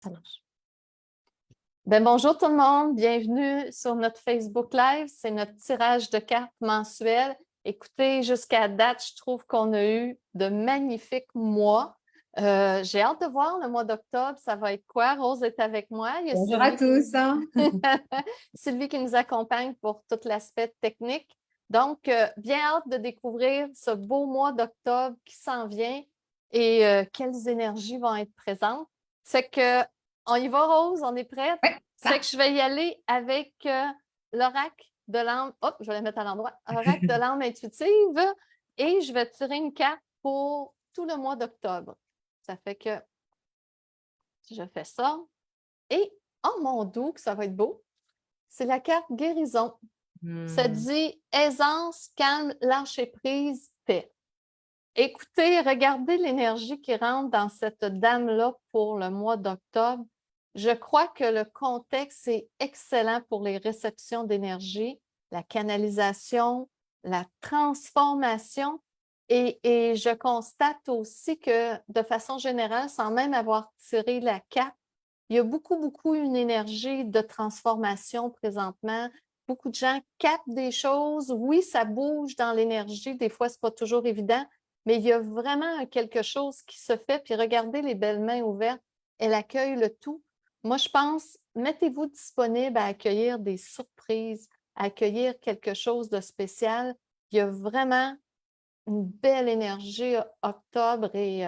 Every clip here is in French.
Ça marche. Ben, bonjour tout le monde, bienvenue sur notre Facebook Live. C'est notre tirage de cartes mensuel. Écoutez, jusqu'à date, je trouve qu'on a eu de magnifiques mois. J'ai hâte de voir le mois d'octobre, ça va être quoi? Rose est avec moi. Il y a Bonjour à tous. Sylvie qui nous accompagne pour tout l'aspect technique. Donc, bien hâte de découvrir ce beau mois d'octobre qui s'en vient et quelles énergies vont être présentes. C'est que on y va, Rose, on est prête? Ouais, C'est que je vais y aller avec l'oracle de l'âme. Hop, je vais la mettre à l'endroit. Oracle de l'âme intuitive. Et je vais tirer une carte pour tout le mois d'octobre. Ça fait que je fais ça. Et, oh mon doux, que ça va être beau, c'est la carte guérison. Ça dit aisance, calme, lâcher prise, paix. Écoutez, regardez l'énergie qui rentre dans cette dame-là pour le mois d'octobre. Je crois que le contexte est excellent pour les réceptions d'énergie, la canalisation, la transformation. Et je constate aussi que, de façon générale, sans même avoir tiré la carte, il y a beaucoup une énergie de transformation présentement. Beaucoup de gens captent des choses. Oui, ça bouge dans l'énergie. Des fois, ce n'est pas toujours évident, mais il y a vraiment quelque chose qui se fait. Puis regardez les belles mains ouvertes. Elle accueille le tout. Moi, je pense, mettez-vous disponible à accueillir des surprises, à accueillir quelque chose de spécial. Il y a vraiment une belle énergie octobre et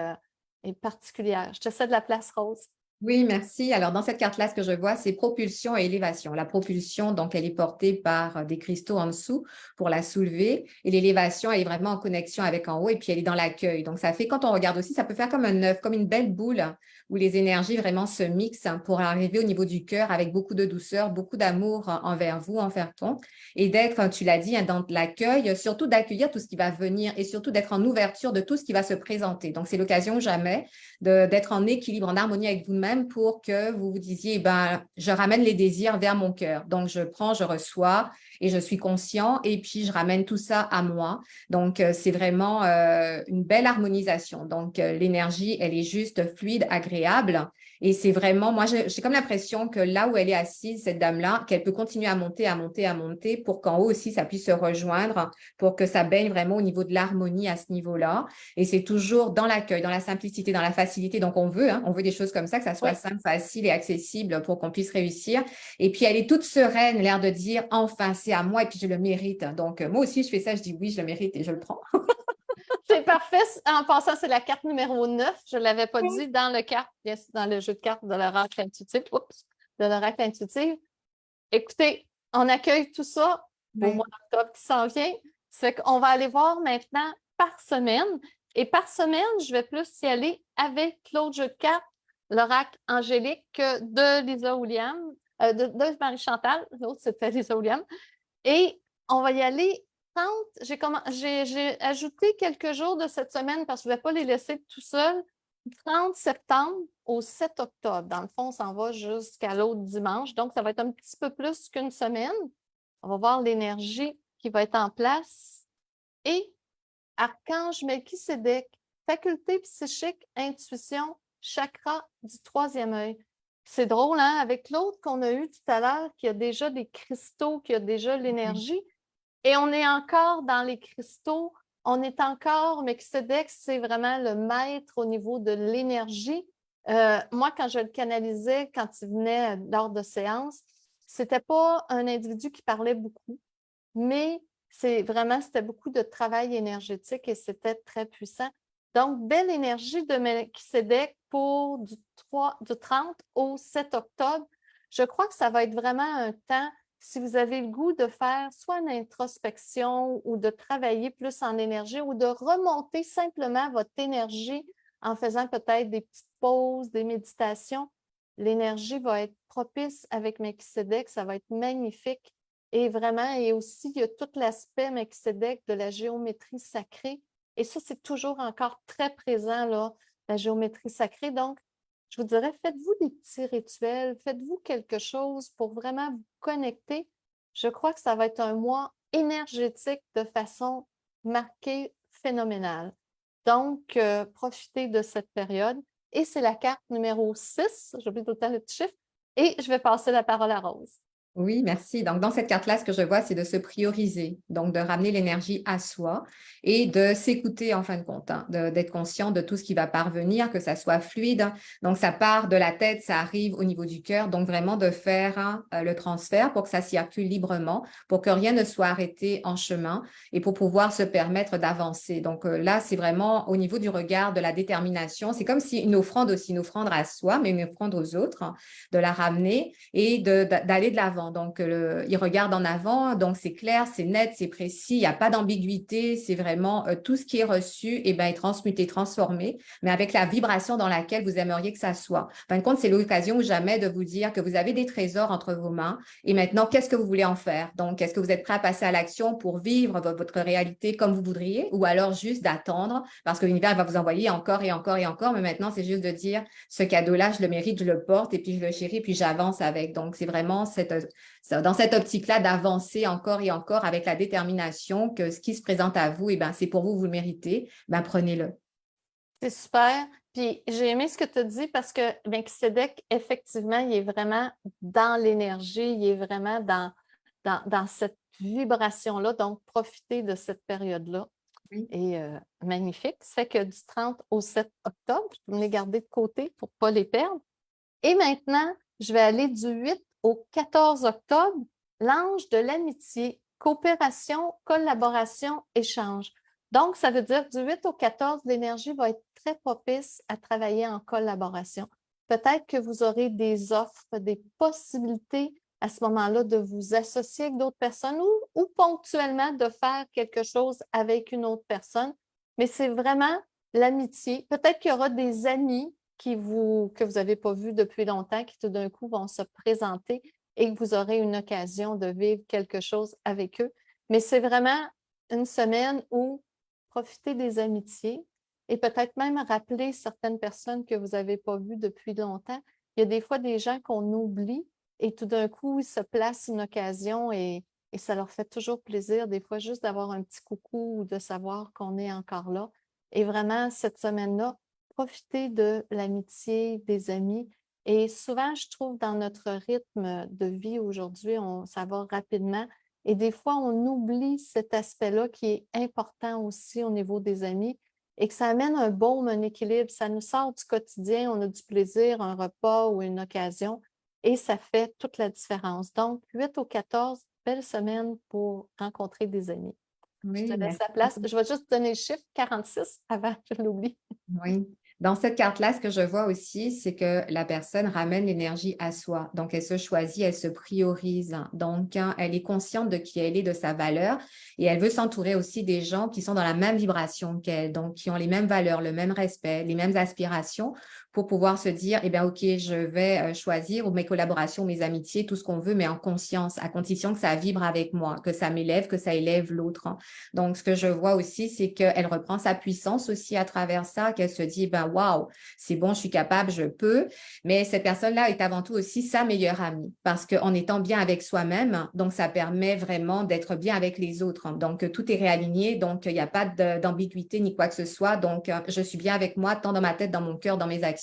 particulière. Je te cède la place, Rose. Oui, merci. Alors, dans cette carte-là, ce que je vois, c'est propulsion et élévation. La propulsion, donc, elle est portée par des cristaux en dessous pour la soulever. Et l'élévation, elle est vraiment en connexion avec en haut et puis elle est dans l'accueil. Donc, ça fait, quand on regarde aussi, ça peut faire comme un œuf, comme une belle boule où les énergies vraiment se mixent pour arriver au niveau du cœur avec beaucoup de douceur, beaucoup d'amour envers vous, envers toi. Et d'être, tu l'as dit, dans l'accueil, surtout d'accueillir tout ce qui va venir et surtout d'être en ouverture de tout ce qui va se présenter. Donc, c'est l'occasion jamais d'être en équilibre, en harmonie avec vous-même pour que vous vous disiez, ben, je ramène les désirs vers mon cœur. Donc, je prends, je reçois et je suis conscient et puis je ramène tout ça à moi. Donc, c'est vraiment une belle harmonisation. Donc, l'énergie, elle est juste fluide, agréable. Et c'est vraiment, moi, j'ai comme l'impression que là où elle est assise, cette dame-là, qu'elle peut continuer à monter, à monter, à monter pour qu'en haut aussi, ça puisse se rejoindre, pour que ça baigne vraiment au niveau de l'harmonie à ce niveau-là. Et c'est toujours dans l'accueil, dans la simplicité, dans la facilité. Donc, on veut des choses comme ça, que ça soit Oui. simple, facile et accessible pour qu'on puisse réussir. Et puis, elle est toute sereine, l'air de dire, enfin, c'est à moi et puis je le mérite. Donc, moi aussi, je fais ça, je dis oui, je le mérite et je le prends. C'est parfait. En passant, c'est la carte numéro 9. Je ne l'avais pas dit dans dans le jeu de cartes de l'oracle intuitif. Oups, de l'oracle intuitif. Écoutez, on accueille tout ça au Oui. mois d'octobre qui s'en vient. C'est qu'on va aller voir maintenant par semaine. Et par semaine, je vais plus y aller avec l'autre jeu de cartes, l'oracle angélique de Lisa Williams, de Marie-Chantal. L'autre, c'était Lisa Williams. Et on va y aller 30. J'ai ajouté quelques jours de cette semaine parce que je ne vais pas les laisser tout seuls. 30 septembre au 7 octobre. Dans le fond, on s'en va jusqu'à l'autre dimanche. Donc, ça va être un petit peu plus qu'une semaine. On va voir l'énergie qui va être en place. Et Archange Melchisédek, faculté psychique, intuition, chakra du troisième œil. C'est drôle, hein? Avec l'autre qu'on a eu tout à l'heure, qui a déjà des cristaux, qui a déjà l'énergie, et on est encore dans les cristaux, on est encore, Melchisédek, c'est vraiment le maître au niveau de l'énergie. Moi, quand je le canalisais, quand il venait lors de séances, c'était pas un individu qui parlait beaucoup, mais c'était beaucoup de travail énergétique et c'était très puissant. Donc, belle énergie de Melchisédek pour du 30 au 7 octobre. Je crois que ça va être vraiment un temps, si vous avez le goût de faire soit une introspection ou de travailler plus en énergie ou de remonter simplement votre énergie en faisant peut-être des petites pauses, des méditations. L'énergie va être propice avec Melchisédek, ça va être magnifique. Et vraiment, et aussi, il y a tout l'aspect Melchisédek de la géométrie sacrée. Et ça, c'est toujours encore très présent, là, la géométrie sacrée. Donc, je vous dirais, faites-vous des petits rituels, faites-vous quelque chose pour vraiment vous connecter. Je crois que ça va être un mois énergétique de façon marquée, phénoménale. Donc, profitez de cette période. et c'est la carte numéro 6. J'oublie tout le temps le petit chiffre. Et je vais passer la parole à Rose. Oui, merci. Donc, dans cette carte-là, ce que je vois, c'est de se prioriser, donc de ramener l'énergie à soi et de s'écouter en fin de compte, hein, d'être conscient de tout ce qui va parvenir, que ça soit fluide. Donc, ça part de la tête, ça arrive au niveau du cœur. Donc, vraiment de faire le transfert pour que ça circule librement, pour que rien ne soit arrêté en chemin et pour pouvoir se permettre d'avancer. Donc, là, c'est vraiment au niveau du regard, de la détermination. C'est comme si une offrande aussi, une offrande à soi, mais une offrande aux autres, hein, de la ramener et d'aller de l'avant. Donc, il regarde en avant, donc c'est clair, c'est net, c'est précis, il n'y a pas d'ambiguïté, c'est vraiment tout ce qui est reçu est transmuté, transformé, mais avec la vibration dans laquelle vous aimeriez que ça soit. En fin de compte, c'est l'occasion ou jamais de vous dire que vous avez des trésors entre vos mains et maintenant, qu'est-ce que vous voulez en faire? Donc, est-ce que vous êtes prêt à passer à l'action pour vivre votre réalité comme vous voudriez ou alors juste d'attendre parce que l'univers va vous envoyer encore et encore et encore, mais maintenant, c'est juste de dire ce cadeau-là, je le mérite, je le porte et puis je le chéris, puis j'avance avec. Donc, c'est vraiment dans cette optique-là d'avancer encore et encore avec la détermination que ce qui se présente à vous, c'est pour vous, vous le méritez, prenez-le. C'est super. Puis j'ai aimé ce que tu as dit parce que Melchisedec, effectivement, il est vraiment dans l'énergie, il est vraiment dans cette vibration-là. Donc, profitez de cette période-là. Oui. Et magnifique. Ça fait que du 30 au 7 octobre, je peux me les garder de côté pour ne pas les perdre. Et maintenant, je vais aller du 8 au 14 octobre, l'ange de l'amitié, coopération, collaboration, échange. Donc, ça veut dire du 8 au 14, l'énergie va être très propice à travailler en collaboration. Peut-être que vous aurez des offres, des possibilités à ce moment-là de vous associer avec d'autres personnes ou ponctuellement de faire quelque chose avec une autre personne. Mais c'est vraiment l'amitié. Peut-être qu'il y aura des amis que vous n'avez pas vus depuis longtemps, qui tout d'un coup vont se présenter et que vous aurez une occasion de vivre quelque chose avec eux. Mais c'est vraiment une semaine où profitez des amitiés et peut-être même rappeler certaines personnes que vous n'avez pas vues depuis longtemps. Il y a des fois des gens qu'on oublie et tout d'un coup, il se place une occasion et ça leur fait toujours plaisir, des fois, juste d'avoir un petit coucou ou de savoir qu'on est encore là. Et vraiment, cette semaine-là, profiter de l'amitié, des amis. Et souvent, je trouve dans notre rythme de vie aujourd'hui, ça va rapidement. Et des fois, on oublie cet aspect-là qui est important aussi au niveau des amis et que ça amène un baume, un équilibre. Ça nous sort du quotidien, on a du plaisir, un repas ou une occasion et ça fait toute la différence. Donc, 8 au 14, belle semaine pour rencontrer des amis. Je te Oui, laisse merci. la place. Je vais juste donner le chiffre 46 avant, je l'oublie. Oui. Dans cette carte-là, ce que je vois aussi, c'est que la personne ramène l'énergie à soi. Donc, elle se choisit, elle se priorise. Donc, elle est consciente de qui elle est, de sa valeur. Et elle veut s'entourer aussi des gens qui sont dans la même vibration qu'elle, donc qui ont les mêmes valeurs, le même respect, les mêmes aspirations pour pouvoir se dire, OK, je vais choisir ou mes collaborations, mes amitiés, tout ce qu'on veut, mais en conscience, à condition que ça vibre avec moi, que ça m'élève, que ça élève l'autre. Donc, ce que je vois aussi, c'est qu'elle reprend sa puissance aussi à travers ça, qu'elle se dit, waouh, c'est bon, je suis capable, je peux. Mais cette personne-là est avant tout aussi sa meilleure amie parce qu'en étant bien avec soi-même, donc ça permet vraiment d'être bien avec les autres. Donc, tout est réaligné, donc il n'y a pas d'ambiguïté ni quoi que ce soit. Donc, je suis bien avec moi, tant dans ma tête, dans mon cœur, dans mes actions.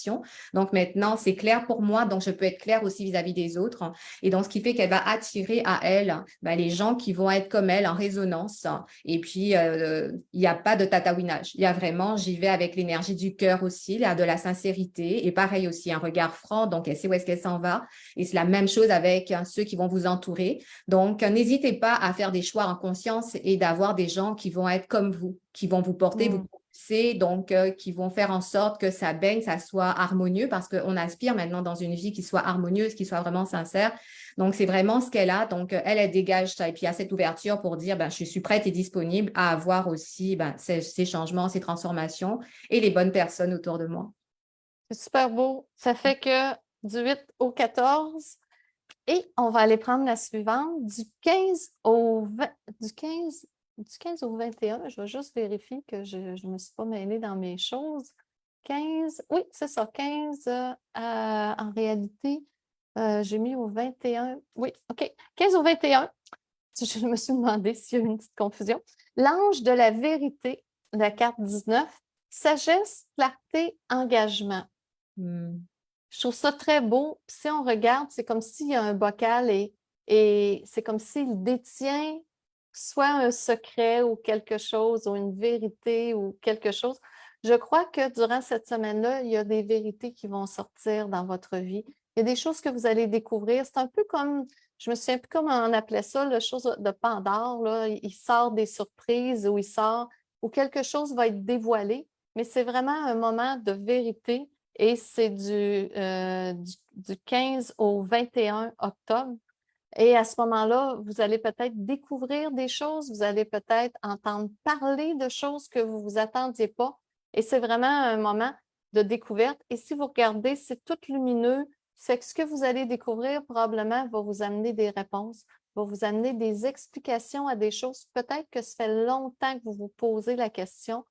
Donc, maintenant, c'est clair pour moi, donc je peux être claire aussi vis-à-vis des autres. Et donc, ce qui fait qu'elle va attirer à elle les gens qui vont être comme elle en résonance. Et puis, il n'y a pas de tatouinage. Il y a vraiment, j'y vais avec l'énergie du cœur aussi, là, de la sincérité. Et pareil aussi, un regard franc. Donc, elle sait où est-ce qu'elle s'en va. Et c'est la même chose avec ceux qui vont vous entourer. Donc, n'hésitez pas à faire des choix en conscience et d'avoir des gens qui vont être comme vous, qui vont vous porter, vous propulser, donc qui vont faire en sorte que ça baigne, ça soit harmonieux parce qu'on aspire maintenant dans une vie qui soit harmonieuse, qui soit vraiment sincère. Donc, c'est vraiment ce qu'elle a. Donc, elle dégage ça. Et puis, il y a cette ouverture pour dire, je suis prête et disponible à avoir aussi ces changements, ces transformations et les bonnes personnes autour de moi. C'est super beau. Ça fait que du 8 au 14, et on va aller prendre la suivante, du 15 au 20, du 15 au 21. Je vais juste vérifier que je ne me suis pas mêlée dans mes choses. 15, oui, c'est ça, 15 en réalité. J'ai mis au 21. Oui, OK. 15 au 21. Je me suis demandé s'il y a eu une petite confusion. L'ange de la vérité, la carte 19. Sagesse, clarté, engagement. Hmm. Je trouve ça très beau. Puis si on regarde, c'est comme s'il y a un bocal et c'est comme s'il détient soit un secret ou quelque chose, ou une vérité ou quelque chose. Je crois que durant cette semaine-là, il y a des vérités qui vont sortir dans votre vie. Il y a des choses que vous allez découvrir. C'est un peu comme, je me souviens plus comment on appelait ça, la chose de Pandore, là. Il sort des surprises ou il sort, ou quelque chose va être dévoilé, mais c'est vraiment un moment de vérité et c'est du 15 au 21 octobre. Et à ce moment-là, vous allez peut-être découvrir des choses, vous allez peut-être entendre parler de choses que vous ne vous attendiez pas. Et c'est vraiment un moment de découverte. Et si vous regardez, c'est tout lumineux. C'est que ce que vous allez découvrir probablement va vous amener des réponses, va vous amener des explications à des choses. Peut-être que ça fait longtemps que vous vous posez la question,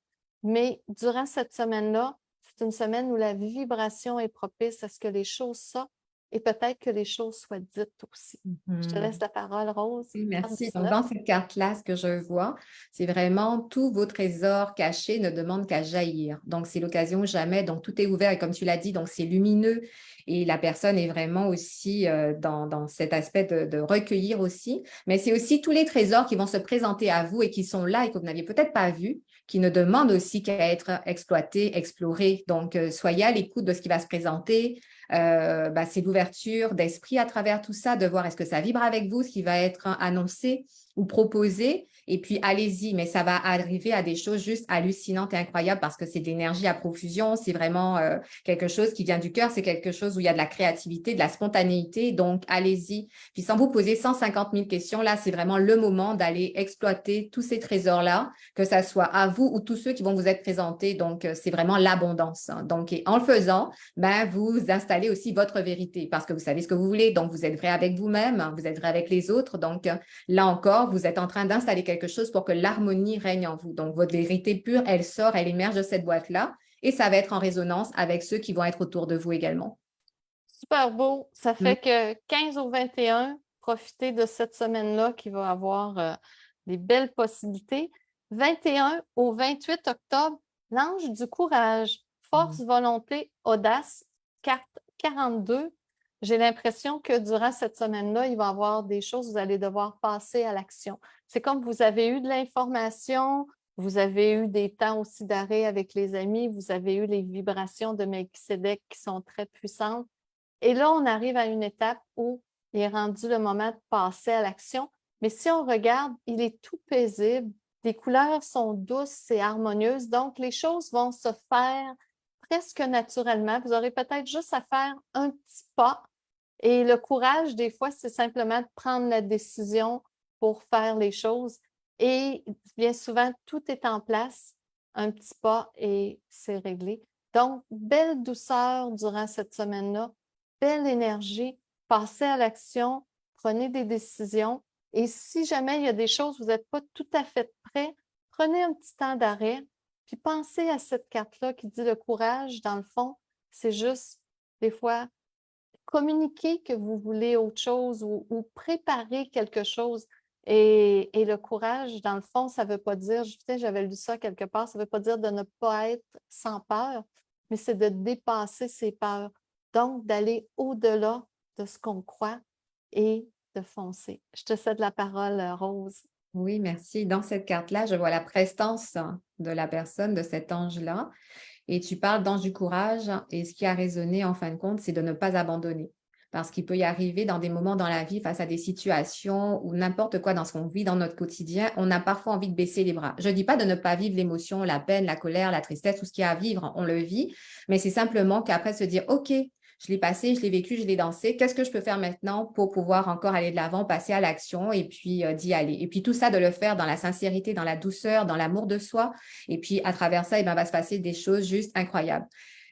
mais durant cette semaine-là, c'est une semaine où la vibration est propice à ce que les choses sortent et peut-être que les choses soient dites aussi. Je te laisse Mhm. la parole, Rose. Oui, Carte merci. Donc, 19. dans cette carte-là, ce que je vois, c'est vraiment tous vos trésors cachés ne demandent qu'à jaillir. Donc, c'est l'occasion jamais. Donc, tout est ouvert et comme tu l'as dit, donc c'est lumineux et la personne est vraiment aussi dans cet aspect de recueillir aussi. Mais c'est aussi tous les trésors qui vont se présenter à vous et qui sont là et que vous n'aviez peut-être pas vus, qui ne demandent aussi qu'à être exploités, explorés. Donc, soyez à l'écoute de ce qui va se présenter. C'est l'ouverture d'esprit à travers tout ça, de voir est-ce que ça vibre avec vous, ce qui va être annoncé ou proposé. Et puis, allez-y, mais ça va arriver à des choses juste hallucinantes et incroyables parce que c'est de l'énergie à profusion. C'est vraiment quelque chose qui vient du cœur. C'est quelque chose où il y a de la créativité, de la spontanéité. Donc, allez-y. Puis, sans vous poser 150 000 questions, là, c'est vraiment le moment d'aller exploiter tous ces trésors-là, que ça soit à vous ou tous ceux qui vont vous être présentés. Donc, c'est vraiment l'abondance. Donc, et en le faisant, vous installez aussi votre vérité parce que vous savez ce que vous voulez. Donc, vous êtes vrai avec vous-même, vous êtes vrai avec les autres. Donc, là encore, vous êtes en train d'installer quelque chose pour que l'harmonie règne en vous. Donc, votre vérité pure, elle sort, elle émerge de cette boîte-là et ça va être en résonance avec ceux qui vont être autour de vous également. Super beau. Ça Mm. fait que 15 au 21, profitez de cette semaine-là qui va avoir des belles possibilités. 21 au 28 octobre, l'ange du courage, force, volonté, audace, carte 42. J'ai l'impression que durant cette semaine-là, il va y avoir des choses, vous allez devoir passer à l'action. C'est comme vous avez eu de l'information, vous avez eu des temps aussi d'arrêt avec les amis, vous avez eu les vibrations de Melchizedek qui sont très puissantes. Et là, on arrive à une étape où il est rendu le moment de passer à l'action. Mais si on regarde, il est tout paisible. Les couleurs sont douces et harmonieuses. Donc, les choses vont se faire presque naturellement. Vous aurez peut-être juste à faire un petit pas. Et le courage, des fois, c'est simplement de prendre la décision pour faire les choses. Et bien souvent, tout est en place. Un petit pas et c'est réglé. Donc, belle douceur durant cette semaine-là, belle énergie, passez à l'action, prenez des décisions. Et si jamais il y a des choses, vous n'êtes pas tout à fait prêt, prenez un petit temps d'arrêt, puis pensez à cette carte-là qui dit le courage. Dans le fond, c'est juste des fois communiquer que vous voulez autre chose ou préparer quelque chose. Et le courage, dans le fond, ça ne veut pas dire, j'avais lu ça quelque part, ça ne veut pas dire de ne pas être sans peur, mais c'est de dépasser ses peurs. Donc, d'aller au-delà de ce qu'on croit et de foncer. Je te cède la parole, Rose. Oui, merci. Dans cette carte-là, je vois la prestance de la personne, de cet ange-là. Et tu parles d'ange du courage. Et ce qui a résonné, en fin de compte, c'est de ne pas abandonner. Parce qu'il peut y arriver dans des moments dans la vie, face à des situations ou n'importe quoi dans ce qu'on vit dans notre quotidien, on a parfois envie de baisser les bras. Je ne dis pas de ne pas vivre l'émotion, la peine, la colère, la tristesse, tout ce qu'il y a à vivre, on le vit. Mais c'est simplement qu'après se dire, OK, je l'ai passé, je l'ai vécu, je l'ai dansé. Qu'est-ce que je peux faire maintenant pour pouvoir encore aller de l'avant, passer à l'action et puis d'y aller. Et puis tout ça, de le faire dans la sincérité, dans la douceur, dans l'amour de soi. Et puis à travers ça, va se passer des choses juste incroyables.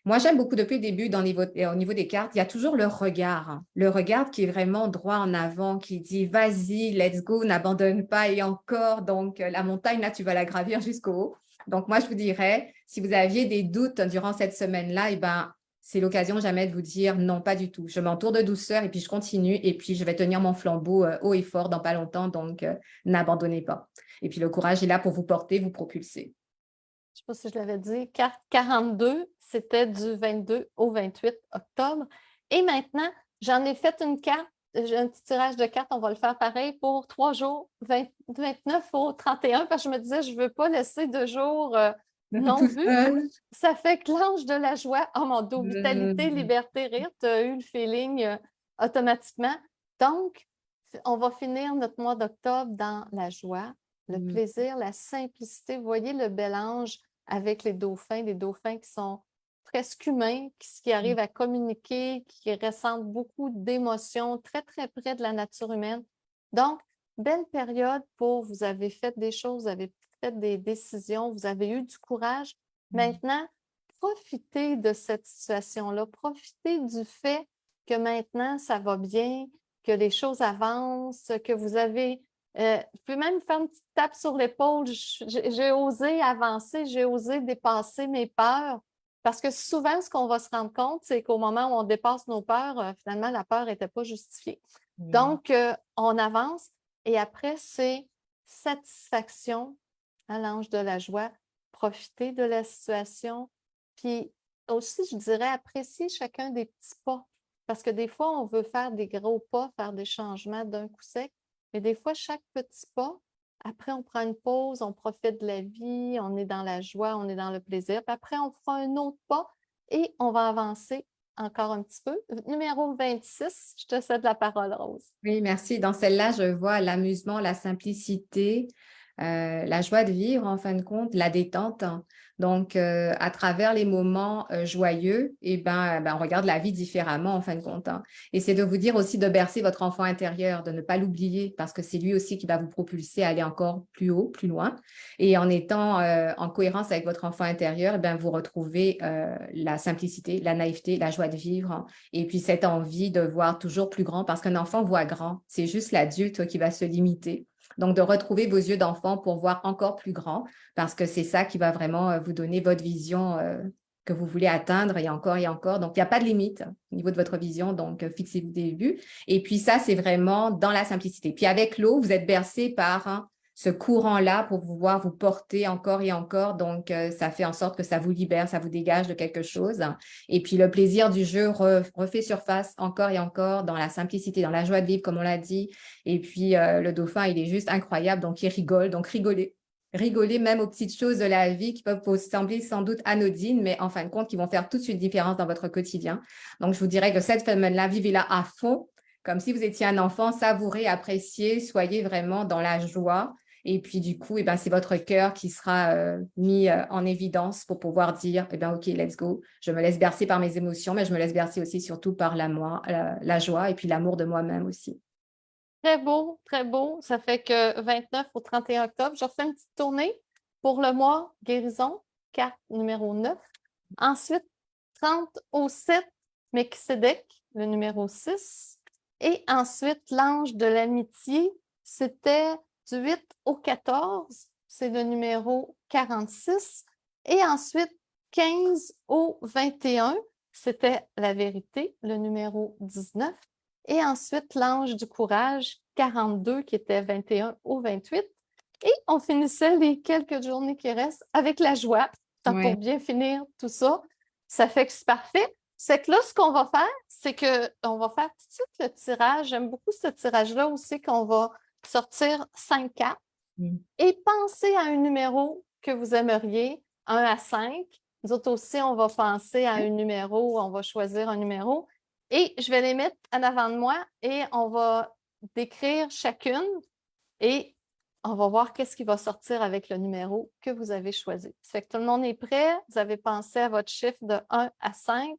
Moi, j'aime beaucoup depuis le début, au niveau des cartes, il y a toujours le regard. Hein. Le regard qui est vraiment droit en avant, qui dit vas-y, let's go, n'abandonne pas et encore. Donc, la montagne, là, tu vas la gravir jusqu'au haut. Donc, moi, je vous dirais, si vous aviez des doutes durant cette semaine-là, c'est l'occasion jamais de vous dire non, pas du tout. Je m'entoure de douceur et puis je continue et puis je vais tenir mon flambeau haut et fort dans pas longtemps. Donc, n'abandonnez pas. Et puis, le courage est là pour vous porter, vous propulser. je ne sais pas si je l'avais dit, carte 42, c'était du 22 au 28 octobre. Et maintenant, j'en ai fait une carte, j'ai un petit tirage de cartes, on va le faire pareil pour 3 jours, 29 au 31, parce que je me disais, je ne veux pas laisser 2 jours non Tout vus. seul. Ça fait que l'ange de la joie, oh mon Dieu, vitalité, liberté, rire, tu as eu le feeling automatiquement. Donc, on va finir notre mois d'octobre dans la joie, le plaisir, la simplicité. Vous voyez le bel ange avec les dauphins qui sont presque humains, qui arrivent à communiquer, qui ressentent beaucoup d'émotions, très, très près de la nature humaine. Donc, belle période pour vous avez fait des choses, vous avez fait des décisions, vous avez eu du courage. Maintenant, profitez de cette situation-là, profitez du fait que maintenant, ça va bien, que les choses avancent, que vous avez... je peux même faire une petite tape sur l'épaule. J'ai osé avancer, j'ai osé dépasser mes peurs. Parce que souvent, ce qu'on va se rendre compte, c'est qu'au moment où on dépasse nos peurs, finalement, la peur n'était pas justifiée. Donc, on avance et après, c'est satisfaction à l'ange de la joie, profiter de la situation, puis aussi, je dirais, apprécier chacun des petits pas. Parce que des fois, on veut faire des gros pas, faire des changements d'un coup sec, mais des fois, chaque petit pas, après, on prend une pause, on profite de la vie, on est dans la joie, on est dans le plaisir. Puis après, on fera un autre pas et on va avancer encore un petit peu. Numéro 26, je te cède la parole, Rose. Oui, merci. Dans celle-là, je vois l'amusement, la simplicité, la joie de vivre, en fin de compte, la détente, hein. Donc, à travers les moments joyeux, on regarde la vie différemment, en fin de compte, hein. Et c'est de vous dire aussi de bercer votre enfant intérieur, de ne pas l'oublier, parce que c'est lui aussi qui va vous propulser à aller encore plus haut, plus loin. Et en étant en cohérence avec votre enfant intérieur, vous retrouvez la simplicité, la naïveté, la joie de vivre, hein. Et puis cette envie de voir toujours plus grand, parce qu'un enfant voit grand. C'est juste l'adulte qui va se limiter. Donc, de retrouver vos yeux d'enfant pour voir encore plus grand, parce que c'est ça qui va vraiment vous donner votre vision que vous voulez atteindre et encore et encore. Donc, il n'y a pas de limite au niveau de votre vision, donc fixez-vous des buts. Et puis ça, c'est vraiment dans la simplicité. Puis avec l'eau, vous êtes bercé par ce courant-là pour pouvoir vous porter encore et encore. Donc, ça fait en sorte que ça vous libère, ça vous dégage de quelque chose. Et puis, le plaisir du jeu refait surface encore et encore dans la simplicité, dans la joie de vivre, comme on l'a dit. Et puis, le dauphin, il est juste incroyable. Donc, il rigole. Donc, rigolez. Rigolez même aux petites choses de la vie qui peuvent vous sembler sans doute anodines, mais en fin de compte, qui vont faire tout de suite différence dans votre quotidien. Donc, je vous dirais que cette semaine-là, vivez-la à fond, comme si vous étiez un enfant, savourez, appréciez, soyez vraiment dans la joie. Et puis, du coup, c'est votre cœur qui sera mis en évidence pour pouvoir dire, OK, let's go. Je me laisse bercer par mes émotions, mais je me laisse bercer aussi surtout par la joie et puis l'amour de moi-même aussi. Très beau, très beau. Ça fait que 29 au 31 octobre, je refais une petite tournée pour le mois guérison, carte numéro 9. Ensuite, 30 au 7, Melchisedec, le numéro 6. Et ensuite, l'ange de l'amitié, c'était du 8 au 14, c'est le numéro 46. Et ensuite, 15 au 21, c'était la vérité, le numéro 19. Et ensuite, l'ange du courage, 42, qui était 21 au 28. Et on finissait les quelques journées qui restent avec la joie. Pour bien finir tout ça, ça fait que c'est parfait. C'est que là, ce qu'on va faire, c'est qu'on va faire tout de suite le tirage. J'aime beaucoup ce tirage-là aussi, qu'on va sortir 5 cartes et penser à un numéro que vous aimeriez, 1 à 5. Nous autres aussi, on va penser à un numéro, on va choisir un numéro. Et je vais les mettre en avant de moi et on va décrire chacune et on va voir qu'est-ce qui va sortir avec le numéro que vous avez choisi. Ça fait que tout le monde est prêt. Vous avez pensé à votre chiffre de 1 à 5.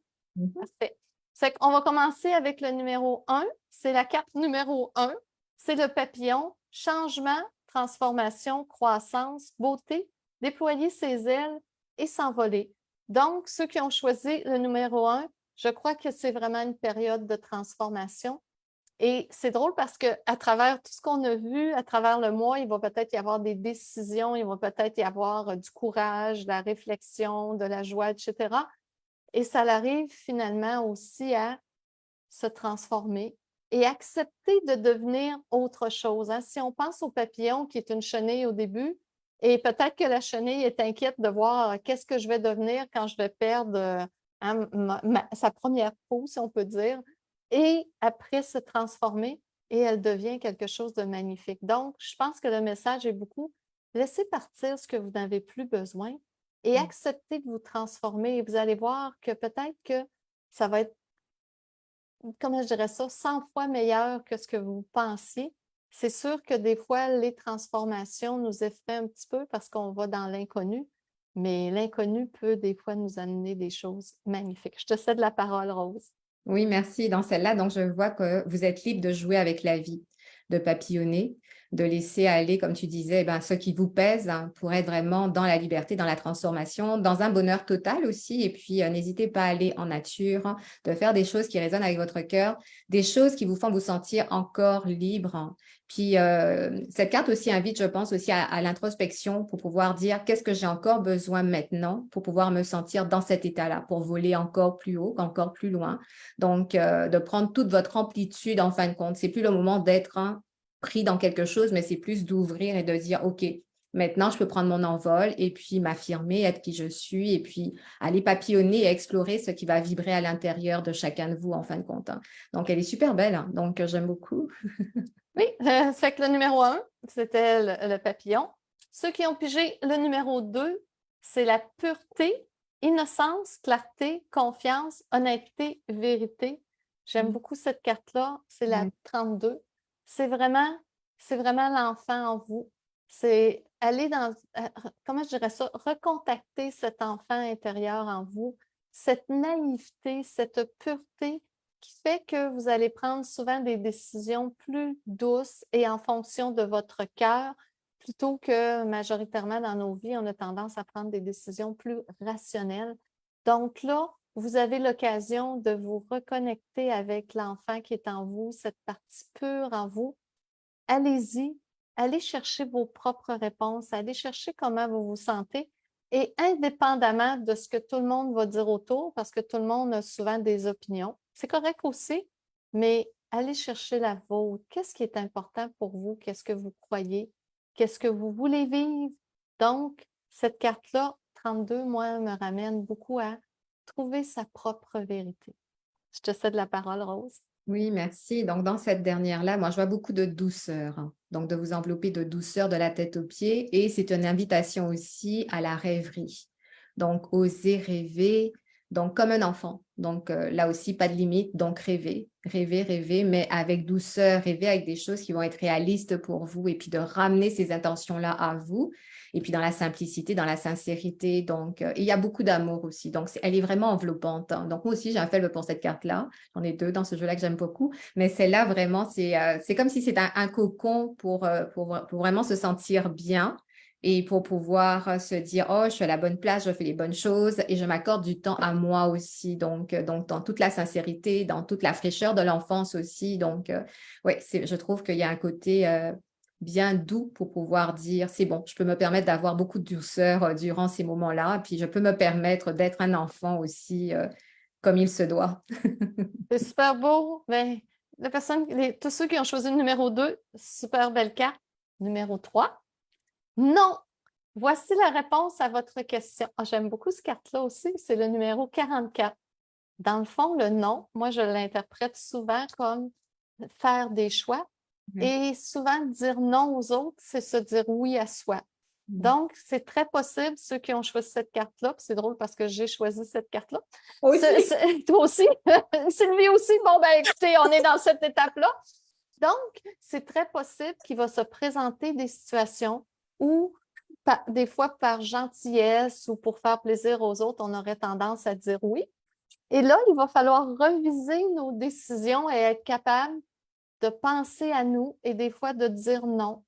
Parfait. Ça fait qu'on va commencer avec le numéro 1. C'est la carte numéro 1. C'est le papillon. Changement, transformation, croissance, beauté, déployer ses ailes et s'envoler. Donc, ceux qui ont choisi le numéro 1, je crois que c'est vraiment une période de transformation. Et c'est drôle parce qu'à travers tout ce qu'on a vu, à travers le mois, il va peut-être y avoir des décisions, il va peut-être y avoir du courage, de la réflexion, de la joie, etc. Et ça arrive finalement aussi à se transformer et accepter de devenir autre chose, hein. Si on pense au papillon qui est une chenille au début, Et peut-être que la chenille est inquiète de voir qu'est-ce que je vais devenir quand je vais perdre sa première peau, si on peut dire, et après se transformer et elle devient quelque chose de magnifique. Donc, je pense que le message est beaucoup, laissez partir ce que vous n'avez plus besoin et acceptez de vous transformer. Et vous allez voir que peut-être que ça va être, comment je dirais ça, 100 fois meilleur que ce que vous pensiez. C'est sûr que des fois, les transformations nous effraient un petit peu parce qu'on va dans l'inconnu, mais l'inconnu peut des fois nous amener des choses magnifiques. Je te cède la parole, Rose. Oui, merci. Dans celle-là, donc je vois que vous êtes libre de jouer avec la vie, de papillonner, de laisser aller, comme tu disais, ben, ce qui vous pèse pour être vraiment dans la liberté, dans la transformation, dans un bonheur total aussi. Et puis, n'hésitez pas à aller en nature, de faire des choses qui résonnent avec votre cœur, des choses qui vous font vous sentir encore libre. Puis, cette carte aussi invite, je pense, aussi à l'introspection pour pouvoir dire qu'est-ce que j'ai encore besoin maintenant pour pouvoir me sentir dans cet état-là, pour voler encore plus haut, encore plus loin. Donc, de prendre toute votre amplitude en fin de compte. C'est plus le moment d'être pris dans quelque chose, mais c'est plus d'ouvrir et de dire, OK, maintenant, je peux prendre mon envol et puis m'affirmer, être qui je suis et puis aller papillonner et explorer ce qui va vibrer à l'intérieur de chacun de vous en fin de compte. Donc, elle est super belle. Donc, j'aime beaucoup. Oui, ça fait que le numéro 1, c'était le papillon. Ceux qui ont pigé le numéro 2, c'est la pureté, innocence, clarté, confiance, honnêteté, vérité. J'aime beaucoup cette carte-là, c'est la 32. C'est vraiment l'enfant en vous. C'est aller dans, comment je dirais ça, recontacter cet enfant intérieur en vous, cette naïveté, cette pureté qui fait que vous allez prendre souvent des décisions plus douces et en fonction de votre cœur, plutôt que majoritairement dans nos vies, on a tendance à prendre des décisions plus rationnelles. Donc là, vous avez l'occasion de vous reconnecter avec l'enfant qui est en vous, cette partie pure en vous. Allez-y, allez chercher vos propres réponses, allez chercher comment vous vous sentez. Et indépendamment de ce que tout le monde va dire autour, parce que tout le monde a souvent des opinions, c'est correct aussi, mais allez chercher la vôtre. Qu'est-ce qui est important pour vous? Qu'est-ce que vous croyez? Qu'est-ce que vous voulez vivre? Donc, cette carte-là, 32, moi, me ramène beaucoup à trouver sa propre vérité. Je te cède la parole, Rose. Oui, merci. Donc, dans cette dernière-là, moi, je vois beaucoup de douceur. Donc, de vous envelopper de douceur de la tête aux pieds. Et c'est une invitation aussi à la rêverie. Donc, oser rêver, donc comme un enfant. Donc, là aussi, pas de limite. Donc, rêver, rêver, rêver, mais avec douceur, rêver avec des choses qui vont être réalistes pour vous et puis de ramener ces intentions-là à vous. Et puis dans la simplicité, dans la sincérité. Donc, il y a beaucoup d'amour aussi. Donc, elle est vraiment enveloppante. Donc, moi aussi, j'ai un faible pour cette carte-là. J'en ai deux dans ce jeu-là que j'aime beaucoup. Mais celle-là, vraiment, c'est comme si c'était un cocon pour vraiment se sentir bien et pour pouvoir se dire, oh, je suis à la bonne place, je fais les bonnes choses et je m'accorde du temps à moi aussi. Donc dans toute la sincérité, dans toute la fraîcheur de l'enfance aussi. Donc, oui, je trouve qu'il y a un côté bien doux pour pouvoir dire, c'est bon, je peux me permettre d'avoir beaucoup de douceur durant ces moments-là. Puis, je peux me permettre d'être un enfant aussi comme il se doit. C'est super beau. Ben, tous ceux qui ont choisi le numéro 2, super belle carte. Numéro 3, non. Voici la réponse à votre question. Ah, j'aime beaucoup cette carte-là aussi. C'est le numéro 44. Dans le fond, le non, moi, je l'interprète souvent comme faire des choix. Et souvent, dire non aux autres, c'est se dire oui à soi. Donc, c'est très possible, ceux qui ont choisi cette carte-là, puis c'est drôle parce que j'ai choisi cette carte-là. Toi aussi, Sylvie aussi, bon, ben écoutez, on est dans cette étape-là. Donc, c'est très possible qu'il va se présenter des situations où, des fois, par gentillesse ou pour faire plaisir aux autres, on aurait tendance à dire oui. Et là, il va falloir reviser nos décisions et être capable de penser à nous et des fois de dire non.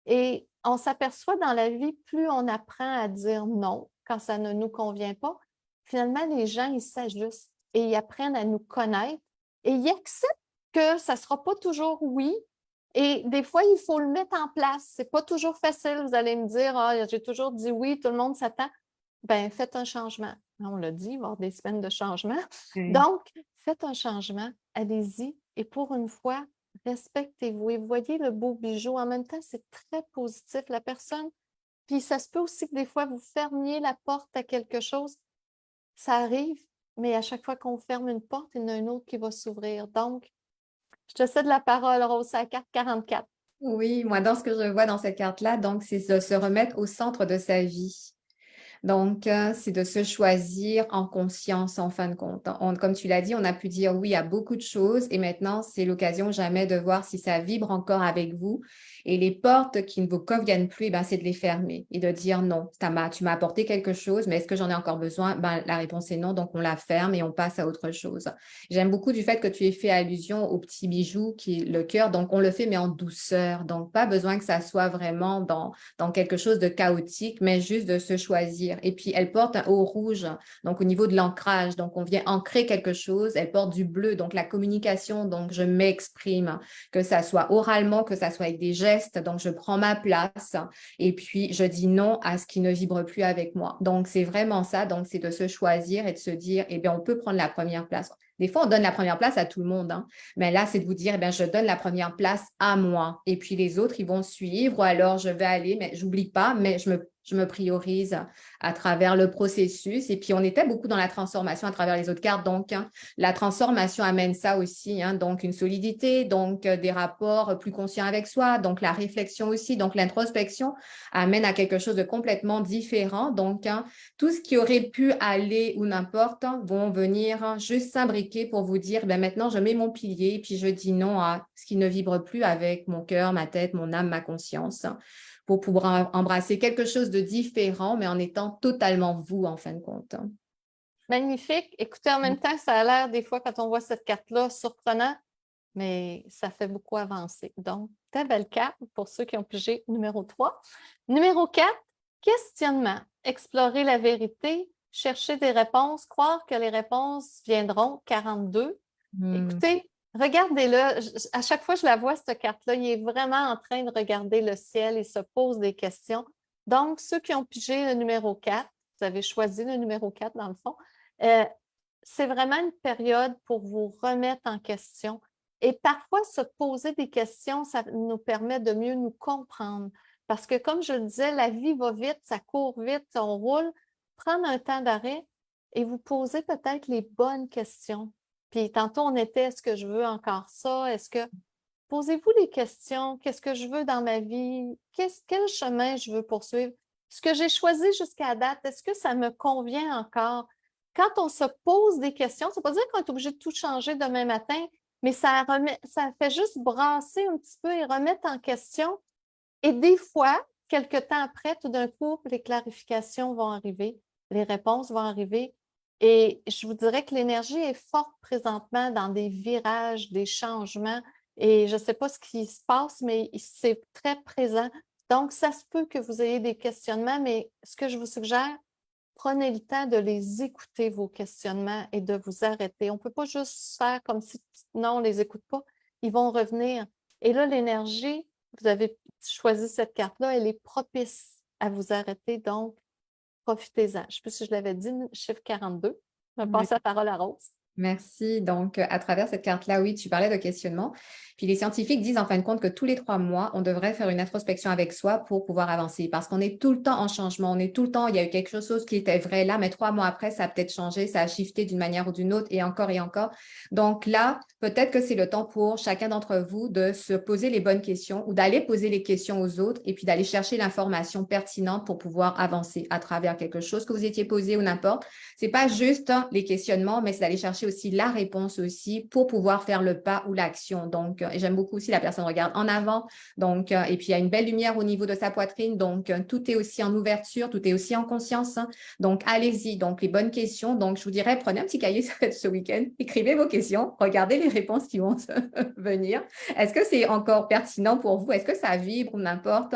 Et on s'aperçoit dans la vie, plus on apprend à dire non quand ça ne nous convient pas, finalement, les gens, ils s'ajustent et ils apprennent à nous connaître et ils acceptent que ça ne sera pas toujours oui. Et des fois, il faut le mettre en place. Ce n'est pas toujours facile. Vous allez me dire, ah, j'ai toujours dit oui, tout le monde s'attend. Ben, faites un changement. On l'a dit, il va y avoir des semaines de changement. Donc, faites un changement, allez-y. Et pour une fois, respectez-vous et voyez le beau bijou. En même temps, c'est très positif. La personne Puis ça se peut aussi que des fois, vous fermiez la porte à quelque chose. Ça arrive, mais à chaque fois qu'on ferme une porte, il y en a une autre qui va s'ouvrir. Donc, je te cède la parole, Rose, c'est la carte 44. Oui, moi, dans ce que je vois dans cette carte-là, donc, c'est de se remettre au centre de sa vie. Donc, c'est de se choisir en conscience en fin de compte. Comme tu l'as dit, on a pu dire oui à beaucoup de choses et maintenant, c'est l'occasion jamais de voir si ça vibre encore avec vous. Et les portes qui ne vous conviennent plus, eh ben, c'est de les fermer et de dire non, tu m'as apporté quelque chose, mais est-ce que j'en ai encore besoin? Ben, la réponse est non, donc on la ferme et on passe à autre chose. J'aime beaucoup du fait que tu aies fait allusion au petit bijou qui est le cœur. Donc, on le fait, mais en douceur. Donc, pas besoin que ça soit vraiment dans quelque chose de chaotique, mais juste de se choisir. Et puis, elle porte un haut rouge, donc au niveau de l'ancrage. Donc, on vient ancrer quelque chose. Elle porte du bleu, donc la communication. Donc, je m'exprime, que ça soit oralement, que ça soit avec des gestes. Donc, je prends ma place et puis je dis non à ce qui ne vibre plus avec moi. Donc, c'est vraiment ça. Donc, c'est de se choisir et de se dire, eh bien, on peut prendre la première place. Des fois, on donne la première place à tout le monde, hein. Mais là, c'est de vous dire, eh bien, je donne la première place à moi. Et puis les autres, ils vont suivre. Ou alors, je vais aller, mais j'oublie pas, mais je me priorise à travers le processus. Et puis, on était beaucoup dans la transformation à travers les autres cartes. Donc, hein, la transformation amène ça aussi. Hein, donc, une solidité, donc des rapports plus conscients avec soi. Donc, la réflexion aussi. Donc, l'introspection amène à quelque chose de complètement différent. Donc, hein, tout ce qui aurait pu aller ou n'importe vont venir juste s'imbriquer pour vous dire, ben maintenant, je mets mon pilier, puis je dis non à ce qui ne vibre plus avec mon cœur, ma tête, mon âme, ma conscience, pour pouvoir embrasser quelque chose de différent, mais en étant totalement vous, en fin de compte. Magnifique. Écoutez, en même temps, ça a l'air des fois, quand on voit cette carte-là, surprenant, mais ça fait beaucoup avancer. Donc, très belle carte pour ceux qui ont pigé numéro 3. Numéro 4, questionnement. Explorer la vérité, chercher des réponses, croire que les réponses viendront, 42. Écoutez, regardez-le. À chaque fois que je la vois, cette carte-là, il est vraiment en train de regarder le ciel et se pose des questions. Donc, ceux qui ont pigé le numéro 4, vous avez choisi le numéro 4 dans le fond, euh, c'est vraiment une période pour vous remettre en question. Et parfois, se poser des questions, ça nous permet de mieux nous comprendre. Parce que, comme je le disais, la vie va vite, ça court vite, on roule. Prendre un temps d'arrêt et vous poser peut-être les bonnes questions. Puis tantôt, on était, est-ce que je veux encore ça? Est-ce que posez-vous les questions, qu'est-ce que je veux dans ma vie? Quel chemin je veux poursuivre? Ce que j'ai choisi jusqu'à date, est-ce que ça me convient encore? Quand on se pose des questions, ça ne veut pas dire qu'on est obligé de tout changer demain matin, mais ça fait juste brasser un petit peu et remettre en question. Et des fois, quelques temps après, tout d'un coup, les clarifications vont arriver, les réponses vont arriver. Et je vous dirais que l'énergie est forte présentement dans des virages, des changements. Et je ne sais pas ce qui se passe, mais c'est très présent. Donc, ça se peut que vous ayez des questionnements, mais ce que je vous suggère, prenez le temps de les écouter, vos questionnements, et de vous arrêter. On ne peut pas juste faire comme si, non, on ne les écoute pas. Ils vont revenir. Et là, l'énergie, vous avez choisi cette carte-là, elle est propice à vous arrêter. Donc, profitez-en. Je ne sais plus si je l'avais dit, chiffre 42. Je vais Oui. passer la parole à Rose. Merci. Donc, à travers cette carte-là, oui, tu parlais de questionnement. Puis les scientifiques disent en fin de compte que tous les 3 mois, on devrait faire une introspection avec soi pour pouvoir avancer parce qu'on est tout le temps en changement. On est tout le temps, il y a eu quelque chose qui était vrai là, mais 3 mois après, ça a peut-être changé, ça a shifté d'une manière ou d'une autre et encore et encore. Donc là, peut-être que c'est le temps pour chacun d'entre vous de se poser les bonnes questions ou d'aller poser les questions aux autres et puis d'aller chercher l'information pertinente pour pouvoir avancer à travers quelque chose que vous étiez posé ou n'importe. C'est pas juste les questionnements, mais c'est d'aller chercher aussi la réponse aussi pour pouvoir faire le pas ou l'action. Donc, et j'aime beaucoup aussi la personne regarde en avant. Donc, et puis il y a une belle lumière au niveau de sa poitrine. Donc, tout est aussi en ouverture, tout est aussi en conscience, hein. Donc, allez-y. Donc, les bonnes questions. Donc, je vous dirais, prenez un petit cahier ce week-end, écrivez vos questions, regardez les réponses qui vont venir. Est-ce que c'est encore pertinent pour vous? Est-ce que ça vibre ou n'importe?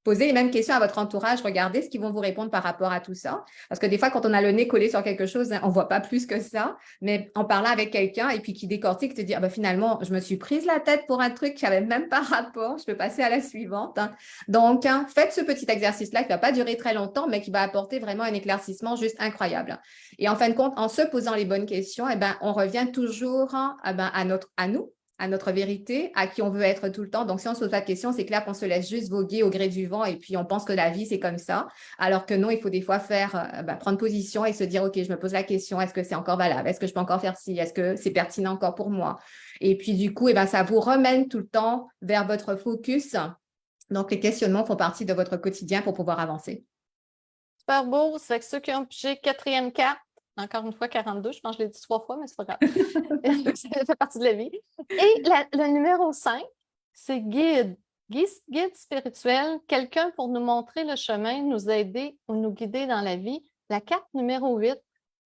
Posez les mêmes questions à votre entourage, regardez ce qu'ils vont vous répondre par rapport à tout ça. Parce que des fois, quand on a le nez collé sur quelque chose, hein, on ne voit pas plus que ça. Mais en parlant avec quelqu'un et puis qui décortique, te dit, ah ben, finalement, je me suis prise la tête pour un truc qui n'avait même pas rapport, je peux passer à la suivante, hein. Donc, hein, faites ce petit exercice-là qui ne va pas durer très longtemps, mais qui va apporter vraiment un éclaircissement juste incroyable. Et en fin de compte, en se posant les bonnes questions, eh ben, on revient toujours, hein, eh ben, à nous, à notre vérité, à qui on veut être tout le temps. Donc, si on se pose pas de questions, c'est clair qu'on se laisse juste voguer au gré du vent et puis on pense que la vie, c'est comme ça. Alors que non, il faut des fois prendre position et se dire, OK, je me pose la question, est-ce que c'est encore valable? Est-ce que je peux encore faire ci? Est-ce que c'est pertinent encore pour moi? Et puis, du coup, ça vous ramène tout le temps vers votre focus. Donc, les questionnements font partie de votre quotidien pour pouvoir avancer. Super beau. C'est avec ceux qui ont pigé quatrième carte. Encore une fois, 42. Je pense que je l'ai dit 3 fois, mais c'est pas grave. Ça fait partie de la vie. Et le numéro 5, c'est guide. Guide spirituel, quelqu'un pour nous montrer le chemin, nous aider ou nous guider dans la vie. La carte numéro 8,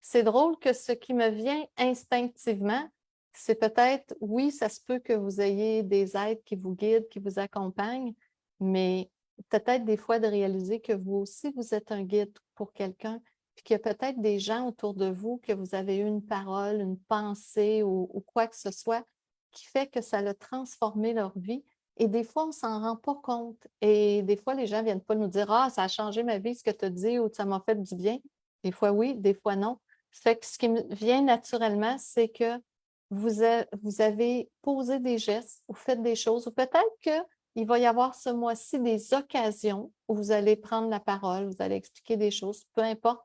c'est drôle que ce qui me vient instinctivement, c'est peut-être, oui, ça se peut que vous ayez des aides qui vous guident, qui vous accompagnent, mais peut-être des fois de réaliser que vous aussi, vous êtes un guide pour quelqu'un, puis qu'il y a peut-être des gens autour de vous que vous avez eu une parole, une pensée ou quoi que ce soit qui fait que ça a transformé leur vie. Et des fois, on ne s'en rend pas compte. Et des fois, les gens ne viennent pas nous dire Ah, ça a changé ma vie, ce que tu as dit, ou ça m'a fait du bien. Des fois, oui, des fois, non. Ça fait que ce qui me vient naturellement, c'est que vous avez posé des gestes ou fait des choses, ou peut-être qu'il va y avoir ce mois-ci des occasions où vous allez prendre la parole, vous allez expliquer des choses, peu importe,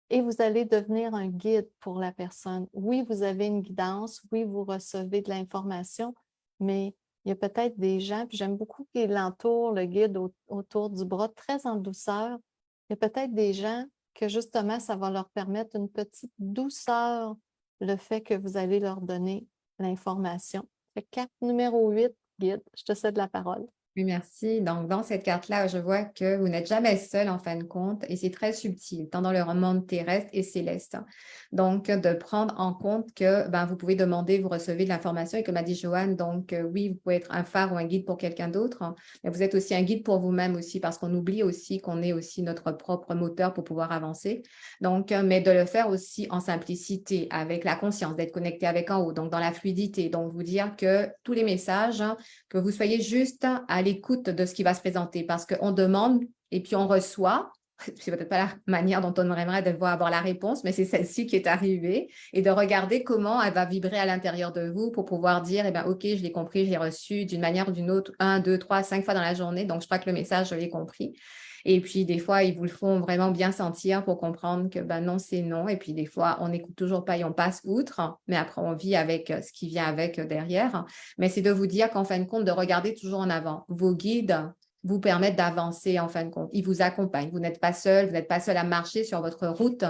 et vous allez devenir un guide pour la personne. Oui, vous avez une guidance, oui, vous recevez de l'information, mais il y a peut-être des gens, puis j'aime beaucoup qu'il l'entoure, le guide autour du bras, très en douceur. Il y a peut-être des gens que justement, ça va leur permettre une petite douceur, le fait que vous allez leur donner l'information. Fait que carte numéro 8, guide, je te cède la parole. Oui, merci. Donc, dans cette carte-là, je vois que vous n'êtes jamais seul en fin de compte et c'est très subtil, tant dans le monde terrestre et céleste. Donc, de prendre en compte que vous pouvez demander, vous recevez de l'information et comme a dit Joanne, donc oui, vous pouvez être un phare ou un guide pour quelqu'un d'autre, mais vous êtes aussi un guide pour vous-même aussi parce qu'on oublie aussi qu'on est aussi notre propre moteur pour pouvoir avancer. Donc, mais de le faire aussi en simplicité, avec la conscience, d'être connecté avec en haut, donc dans la fluidité. Donc, vous dire que tous les messages, que vous soyez juste à l'écoute de ce qui va se présenter parce qu'on demande et puis on reçoit. C'est peut-être pas la manière dont on aimerait devoir avoir la réponse, mais c'est celle-ci qui est arrivée et de regarder comment elle va vibrer à l'intérieur de vous pour pouvoir dire, OK, je l'ai compris, je l'ai reçu d'une manière ou d'une autre, 1, 2, 3, 5 fois dans la journée. Donc, je crois que le message, je l'ai compris. Et puis, des fois, ils vous le font vraiment bien sentir pour comprendre que non, c'est non. Et puis, des fois, on n'écoute toujours pas et on passe outre, mais après, on vit avec ce qui vient avec derrière. Mais c'est de vous dire qu'en fin de compte, de regarder toujours en avant. Vos guides vous permettent d'avancer en fin de compte. Ils vous accompagnent. Vous n'êtes pas seul, vous n'êtes pas seul à marcher sur votre route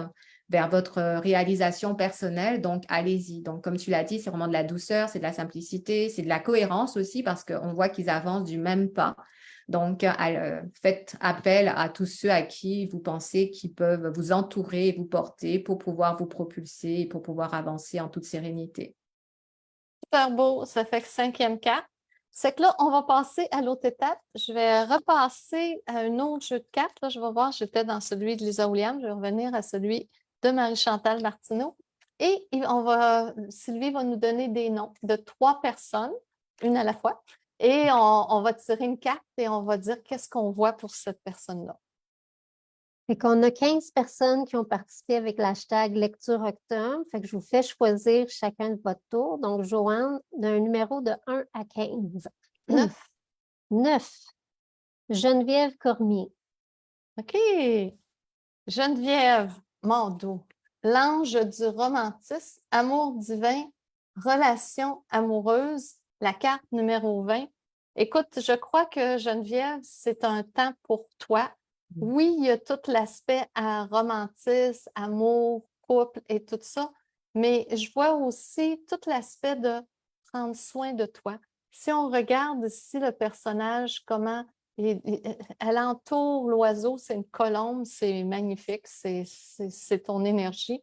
vers votre réalisation personnelle. Donc, allez-y. Donc, comme tu l'as dit, c'est vraiment de la douceur, c'est de la simplicité, c'est de la cohérence aussi parce qu'on voit qu'ils avancent du même pas. Donc, faites appel à tous ceux à qui vous pensez qu'ils peuvent vous entourer et vous porter pour pouvoir vous propulser et pour pouvoir avancer en toute sérénité. Super beau, ça fait que 5e carte. C'est que là, on va passer à l'autre étape. Je vais repasser à un autre jeu de cartes. Là, je vais voir, j'étais dans celui de Lisa Williams. Je vais revenir à celui de Marie-Chantal Martineau. Et Sylvie va nous donner des noms de 3 personnes, une à la fois. Et on va tirer une carte et on va dire qu'est-ce qu'on voit pour cette personne-là. Fait qu'on a 15 personnes qui ont participé avec l'hashtag Lecture Octobre. Fait que je vous fais choisir chacun de votre tour. Donc, Joanne, d'un numéro de 1 à 15. 9. 9. Geneviève Cormier. OK. Geneviève Mordeau. L'ange du romantisme, amour divin, relation amoureuse, la carte numéro 20. Écoute, je crois que Geneviève, c'est un temps pour toi. Oui, il y a tout l'aspect à romantisme, amour, couple et tout ça, mais je vois aussi tout l'aspect de prendre soin de toi. Si on regarde ici le personnage, comment elle entoure l'oiseau, c'est une colombe, c'est magnifique, c'est ton énergie.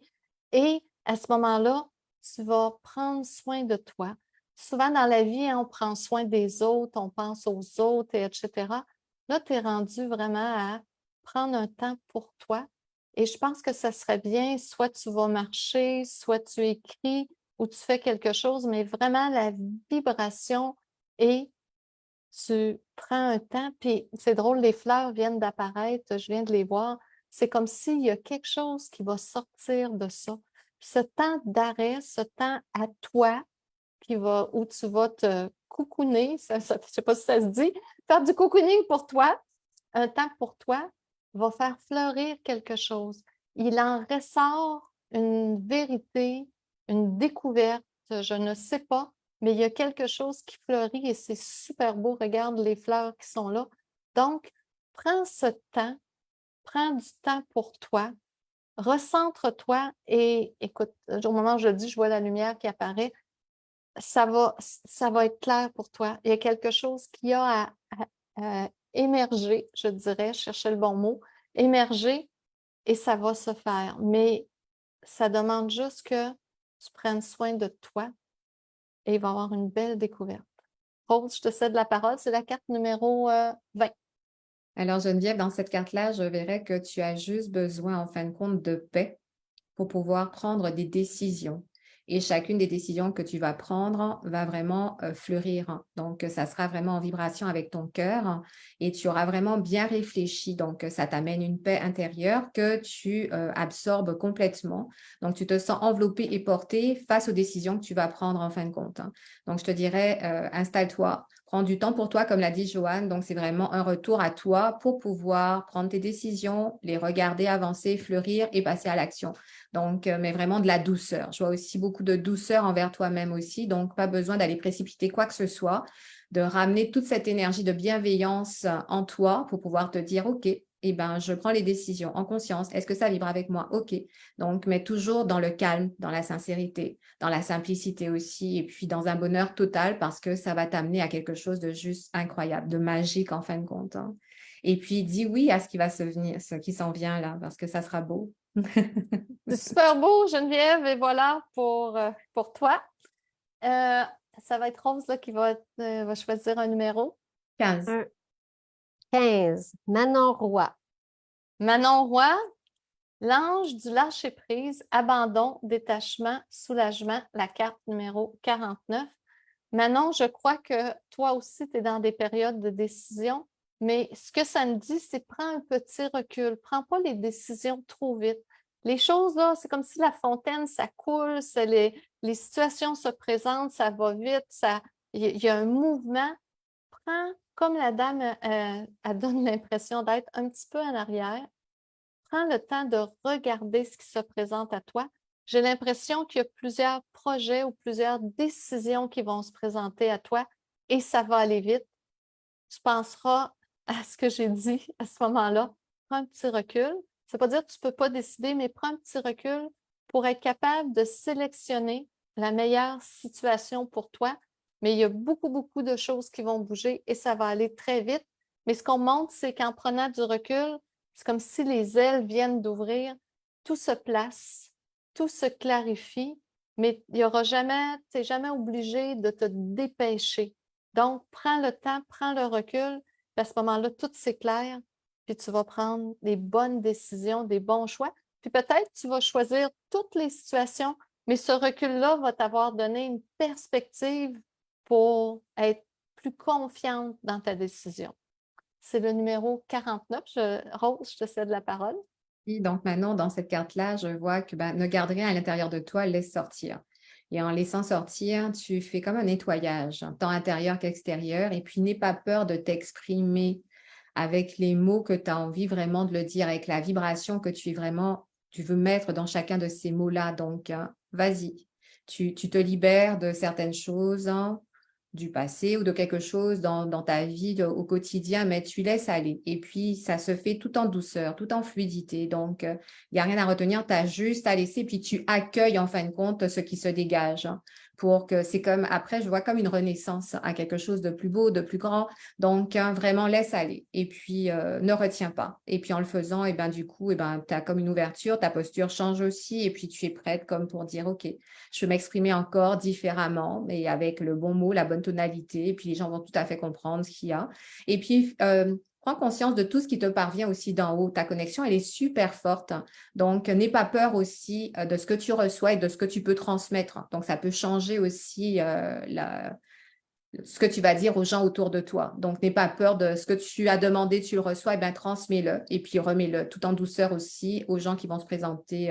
Et à ce moment-là, tu vas prendre soin de toi. Souvent dans la vie, on prend soin des autres, on pense aux autres, etc. Là, tu es rendu vraiment à prendre un temps pour toi. Et je pense que ça serait bien, soit tu vas marcher, soit tu écris ou tu fais quelque chose, mais vraiment la vibration et tu prends un temps, puis c'est drôle, les fleurs viennent d'apparaître, je viens de les voir. C'est comme s'il y a quelque chose qui va sortir de ça. Puis ce temps d'arrêt, ce temps à toi, où tu vas te cocooner, je ne sais pas si ça se dit, faire du cocooning pour toi, un temps pour toi, va faire fleurir quelque chose. Il en ressort une vérité, une découverte, je ne sais pas, mais il y a quelque chose qui fleurit et c'est super beau. Regarde les fleurs qui sont là. Donc, prends ce temps, prends du temps pour toi, recentre-toi et écoute, au moment où je le dis, je vois la lumière qui apparaît. Ça va être clair pour toi. Il y a quelque chose qui a à émerger, je dirais, je cherchais le bon mot, émerger et ça va se faire. Mais ça demande juste que tu prennes soin de toi et il va y avoir une belle découverte. Rose, je te cède la parole, c'est la carte numéro 20. Alors, Geneviève, dans cette carte-là, je verrais que tu as juste besoin, en fin de compte, de paix pour pouvoir prendre des décisions. Et chacune des décisions que tu vas prendre va vraiment fleurir. Donc, ça sera vraiment en vibration avec ton cœur et tu auras vraiment bien réfléchi. Donc, ça t'amène une paix intérieure que tu absorbes complètement. Donc, tu te sens enveloppé et porté face aux décisions que tu vas prendre en fin de compte. Donc, je te dirais, installe-toi. Prends du temps pour toi, comme l'a dit Joanne. Donc, c'est vraiment un retour à toi pour pouvoir prendre tes décisions, les regarder avancer, fleurir et passer à l'action. Donc, mais vraiment de la douceur. Je vois aussi beaucoup de douceur envers toi-même aussi. Donc, pas besoin d'aller précipiter quoi que ce soit, de ramener toute cette énergie de bienveillance en toi pour pouvoir te dire, OK, eh ben, je prends les décisions en conscience. Est-ce que ça vibre avec moi? OK. Donc, mais toujours dans le calme, dans la sincérité, dans la simplicité aussi, et puis dans un bonheur total parce que ça va t'amener à quelque chose de juste incroyable, de magique en fin de compte. Et puis, dis oui à ce qui va se venir, ce qui s'en vient là, parce que ça sera beau. C'est super beau, Geneviève, et voilà pour toi. Ça va être Rose là, qui va choisir un numéro. 15. 15. Manon Roy. Manon Roy, l'ange du lâcher-prise, abandon, détachement, soulagement, la carte numéro 49. Manon, je crois que toi aussi, tu es dans des périodes de décision, mais ce que ça me dit, c'est prends un petit recul. Prends pas les décisions trop vite. Les choses, là, c'est comme si la fontaine, ça coule, les situations se présentent, ça va vite, il y a un mouvement. Prends, comme la dame, elle donne l'impression d'être un petit peu en arrière. Prends le temps de regarder ce qui se présente à toi. J'ai l'impression qu'il y a plusieurs projets ou plusieurs décisions qui vont se présenter à toi et ça va aller vite. Tu penseras à ce que j'ai dit à ce moment-là. Prends un petit recul. Ça ne veut pas dire que tu ne peux pas décider, mais prends un petit recul pour être capable de sélectionner la meilleure situation pour toi. Mais il y a beaucoup, beaucoup de choses qui vont bouger et ça va aller très vite. Mais ce qu'on montre, c'est qu'en prenant du recul, c'est comme si les ailes viennent d'ouvrir, tout se place, tout se clarifie, mais il y aura jamais, tu n'es jamais obligé de te dépêcher. Donc, prends le temps, prends le recul, puis à ce moment-là, tout s'éclaire, puis tu vas prendre des bonnes décisions, des bons choix. Puis peut-être tu vas choisir toutes les situations, mais ce recul-là va t'avoir donné une perspective pour être plus confiante dans ta décision. C'est le numéro 49. Rose, je te cède la parole. Et donc maintenant, dans cette carte-là, je vois que ne garde rien à l'intérieur de toi, laisse sortir. Et en laissant sortir, tu fais comme un nettoyage, tant intérieur qu'extérieur. Et puis, n'aie pas peur de t'exprimer avec les mots que tu as envie vraiment de le dire, avec la vibration que tu veux mettre dans chacun de ces mots-là. Donc, vas-y, tu te libères de certaines choses, du passé ou de quelque chose dans ta vie au quotidien, mais tu laisses aller. Et puis, ça se fait tout en douceur, tout en fluidité. Donc, il n'y a rien à retenir, tu as juste à laisser, puis tu accueilles en fin de compte ce qui se dégage. Pour que c'est comme, après, je vois comme une renaissance à quelque chose de plus beau, de plus grand. Donc, vraiment, laisse aller. Et puis, ne retiens pas. Et puis, en le faisant, et ben, du coup, et ben, tu as comme une ouverture, ta posture change aussi. Et puis, tu es prête comme pour dire, OK, je vais m'exprimer encore différemment, mais avec le bon mot, la bonne tonalité. Et puis, les gens vont tout à fait comprendre ce qu'il y a. Et puis, prends conscience de tout ce qui te parvient aussi d'en haut. Ta connexion, elle est super forte. Donc, n'aie pas peur aussi de ce que tu reçois et de ce que tu peux transmettre. Donc, ça peut changer aussi ce que tu vas dire aux gens autour de toi. Donc, n'aie pas peur de ce que tu as demandé, tu le reçois, et bien transmets-le et puis remets-le tout en douceur aussi aux gens qui vont se présenter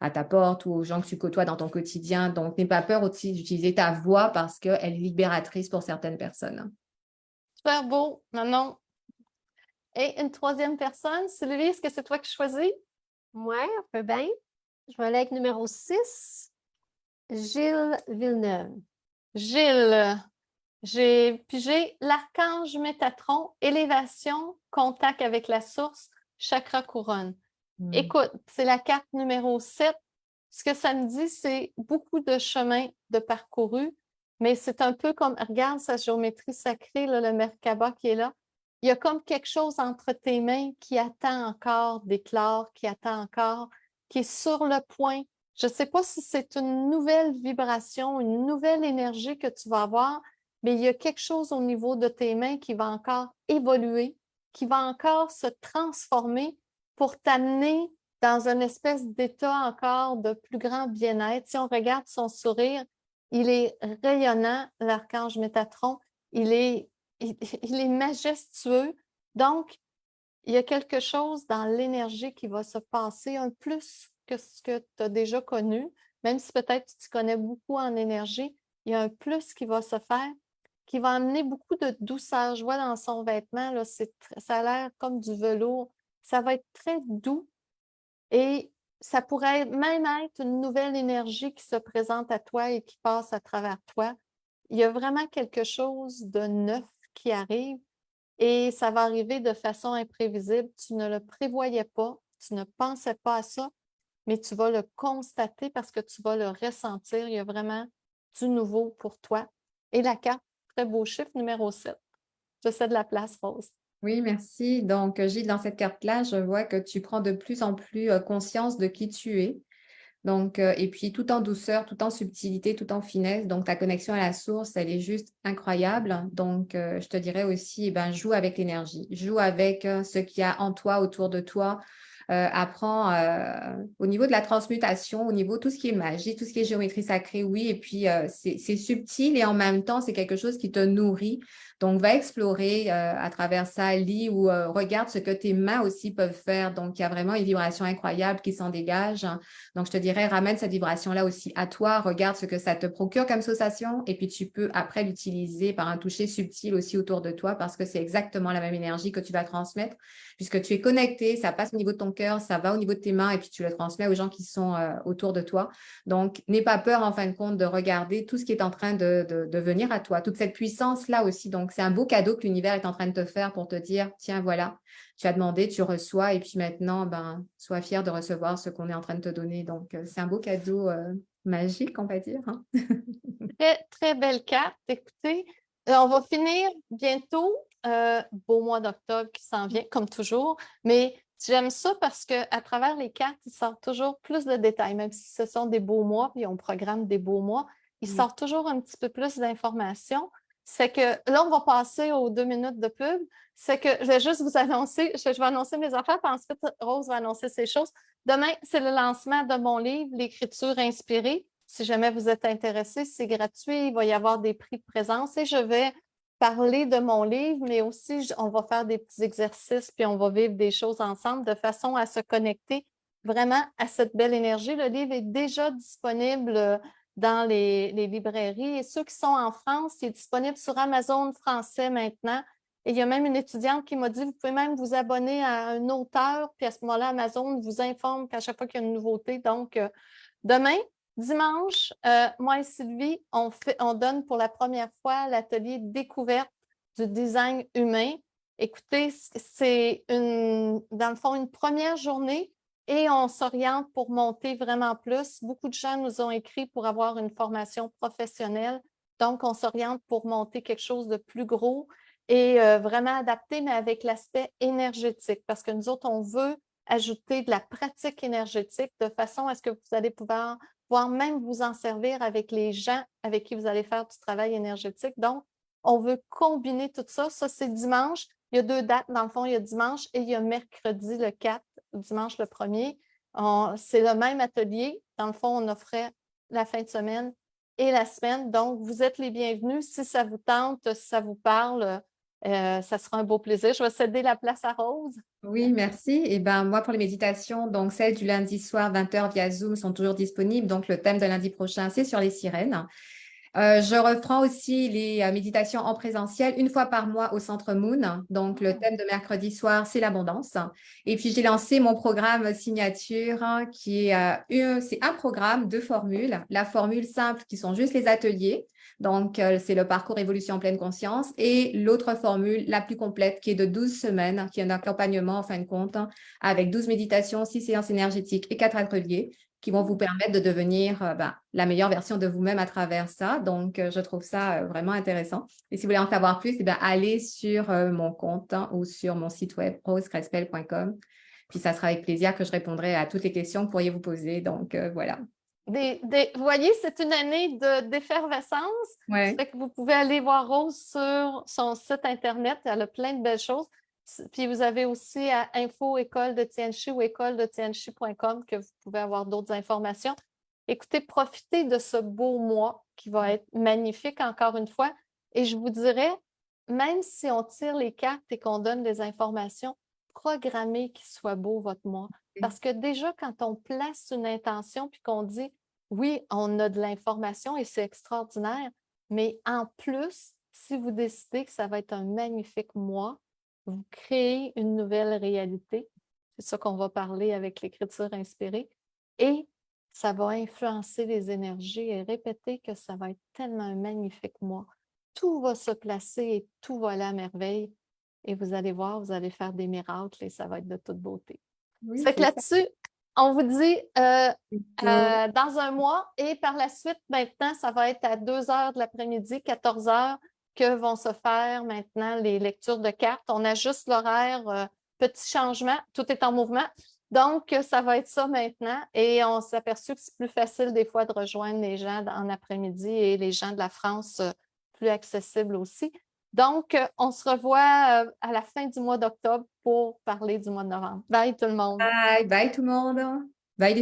à ta porte ou aux gens que tu côtoies dans ton quotidien. Donc, n'aie pas peur aussi d'utiliser ta voix parce qu'elle est libératrice pour certaines personnes. Super beau, Manon. Et une troisième personne, Sylvie, est-ce que c'est toi qui choisis? Ouais, on peut bien. Je vais aller avec numéro 6, Gilles Villeneuve. Gilles, j'ai pigé l'archange Métatron, élévation, contact avec la source, chakra couronne. Écoute, c'est la carte numéro 7. Ce que ça me dit, c'est beaucoup de chemin de parcouru, mais c'est un peu comme, regarde sa géométrie sacrée, là, le Merkaba qui est là. Il y a comme quelque chose entre tes mains qui attend encore d'éclore, qui attend encore, qui est sur le point. Je ne sais pas si c'est une nouvelle vibration, une nouvelle énergie que tu vas avoir, mais il y a quelque chose au niveau de tes mains qui va encore évoluer, qui va encore se transformer pour t'amener dans une espèce d'état encore de plus grand bien-être. Si on regarde son sourire, il est rayonnant, l'archange Métatron. Il est majestueux. Donc, il y a quelque chose dans l'énergie qui va se passer, un plus que ce que tu as déjà connu. Même si peut-être tu te connais beaucoup en énergie, il y a un plus qui va se faire, qui va amener beaucoup de douceur. Je vois dans son vêtement, là, ça a l'air comme du velours. Ça va être très doux et ça pourrait même être une nouvelle énergie qui se présente à toi et qui passe à travers toi. Il y a vraiment quelque chose de neuf qui arrive et ça va arriver de façon imprévisible. Tu ne le prévoyais pas, tu ne pensais pas à ça, mais tu vas le constater parce que tu vas le ressentir. Il y a vraiment du nouveau pour toi. Et la carte, très beau chiffre, numéro 7. Je cède la place, Rose. Oui, merci. Donc, Gilles, dans cette carte-là, je vois que tu prends de plus en plus conscience de qui tu es. Donc, et puis tout en douceur, tout en subtilité, tout en finesse. Donc, ta connexion à la source, elle est juste incroyable. Donc, je te dirais aussi, eh ben, joue avec l'énergie, joue avec ce qu'il y a en toi, autour de toi. Apprends au niveau de la transmutation, au niveau de tout ce qui est magie, tout ce qui est géométrie sacrée, oui. Et puis, c'est subtil et en même temps, c'est quelque chose qui te nourrit. Donc, va explorer à travers ça, lis ou regarde ce que tes mains aussi peuvent faire. Donc, il y a vraiment une vibration incroyable qui s'en dégage. Donc, je te dirais, ramène cette vibration-là aussi à toi, regarde ce que ça te procure comme sensation et puis tu peux après l'utiliser par un toucher subtil aussi autour de toi parce que c'est exactement la même énergie que tu vas transmettre puisque tu es connecté, ça passe au niveau de ton cœur, ça va au niveau de tes mains et puis tu le transmets aux gens qui sont autour de toi. Donc, n'aie pas peur en fin de compte de regarder tout ce qui est en train de venir à toi, toute cette puissance-là aussi. Donc, c'est un beau cadeau que l'univers est en train de te faire pour te dire, tiens, voilà, tu as demandé, tu reçois, et puis maintenant, ben, sois fier de recevoir ce qu'on est en train de te donner. Donc, c'est un beau cadeau magique, on va dire. Hein. Très, très belle carte. Écoutez, on va finir bientôt. Beau mois d'octobre qui s'en vient, comme toujours. Mais j'aime ça parce qu'à travers les cartes, il sort toujours plus de détails, même si ce sont des beaux mois, puis on programme des beaux mois. Il sort toujours un petit peu plus d'informations. C'est que là, on va passer aux 2 minutes de pub. C'est que je vais juste vous annoncer, je vais annoncer mes affaires, puis ensuite, Rose va annoncer ses choses. Demain, c'est le lancement de mon livre, L'écriture inspirée. Si jamais vous êtes intéressé, c'est gratuit. Il va y avoir des prix de présence et je vais parler de mon livre, mais aussi on va faire des petits exercices puis on va vivre des choses ensemble de façon à se connecter vraiment à cette belle énergie. Le livre est déjà disponible dans les librairies et ceux qui sont en France, il est disponible sur Amazon français maintenant. Et il y a même une étudiante qui m'a dit, vous pouvez même vous abonner à un auteur, puis à ce moment-là, Amazon vous informe qu'à chaque fois qu'il y a une nouveauté. Donc, demain, dimanche, moi et Sylvie, on donne pour la première fois l'atelier découverte du design humain. Écoutez, c'est dans le fond une première journée et on s'oriente pour monter vraiment plus. Beaucoup de gens nous ont écrit pour avoir une formation professionnelle. Donc, on s'oriente pour monter quelque chose de plus gros et vraiment adapté, mais avec l'aspect énergétique. Parce que nous autres, on veut ajouter de la pratique énergétique de façon à ce que vous allez pouvoir même vous en servir avec les gens avec qui vous allez faire du travail énergétique. Donc, on veut combiner tout ça. Ça, c'est dimanche. Il y a 2 dates, dans le fond, il y a dimanche et il y a mercredi le 4, dimanche le 1er. C'est le même atelier. Dans le fond, on offrait la fin de semaine et la semaine. Donc, vous êtes les bienvenus. Si ça vous tente, si ça vous parle, Ça sera un beau plaisir. Je vais céder la place à Rose. Oui, merci. Et ben moi, pour les méditations, donc celles du lundi soir, 20h via Zoom, sont toujours disponibles. Donc, le thème de lundi prochain, c'est sur les sirènes. Je reprends aussi les méditations en présentiel une fois par mois au Centre Moon. Donc, le thème de mercredi soir, c'est l'abondance. Et puis, j'ai lancé mon programme signature qui est c'est un programme de formules. La formule simple qui sont juste les ateliers. Donc, c'est le parcours évolution en pleine conscience. Et l'autre formule, la plus complète, qui est de 12 semaines, qui est un accompagnement en fin de compte, avec 12 méditations, 6 séances énergétiques et 4 ateliers qui vont vous permettre de devenir la meilleure version de vous-même à travers ça. Donc, je trouve ça vraiment intéressant. Et si vous voulez en savoir plus, allez sur mon compte ou sur mon site web rosecrespel.com. Puis, ça sera avec plaisir que je répondrai à toutes les questions que vous pourriez vous poser. Donc, voilà. Vous voyez, c'est une année d'effervescence. Ouais. Ça fait que vous pouvez aller voir Rose sur son site Internet. Elle a plein de belles choses. Puis vous avez aussi à info école de Tianchi ou école-de-tianchi.com que vous pouvez avoir d'autres informations. Écoutez, profitez de ce beau mois qui va être magnifique encore une fois. Et je vous dirais, même si on tire les cartes et qu'on donne des informations, programmez qu'il soit beau votre mois. Parce que déjà, quand on place une intention puis qu'on dit oui, on a de l'information et c'est extraordinaire, mais en plus, si vous décidez que ça va être un magnifique mois, vous créez une nouvelle réalité. C'est ça qu'on va parler avec l'écriture inspirée. Et ça va influencer les énergies et répéter que ça va être tellement un magnifique mois. Tout va se placer et tout va aller à merveille. Et vous allez voir, vous allez faire des miracles et ça va être de toute beauté. Oui, C'est que c'est ça. là-dessus, on vous dit Plutôt. dans un mois et par la suite, maintenant, ça va être à 2 heures de l'après-midi, 14 heures, que vont se faire maintenant les lectures de cartes. On ajuste l'horaire, petit changement, tout est en mouvement. Donc, ça va être ça maintenant et on s'est aperçu que c'est plus facile des fois de rejoindre les gens en après-midi et les gens de la France plus accessible aussi. Donc, on se revoit à la fin du mois d'octobre pour parler du mois de novembre. Bye tout le monde! Bye, bye tout le monde.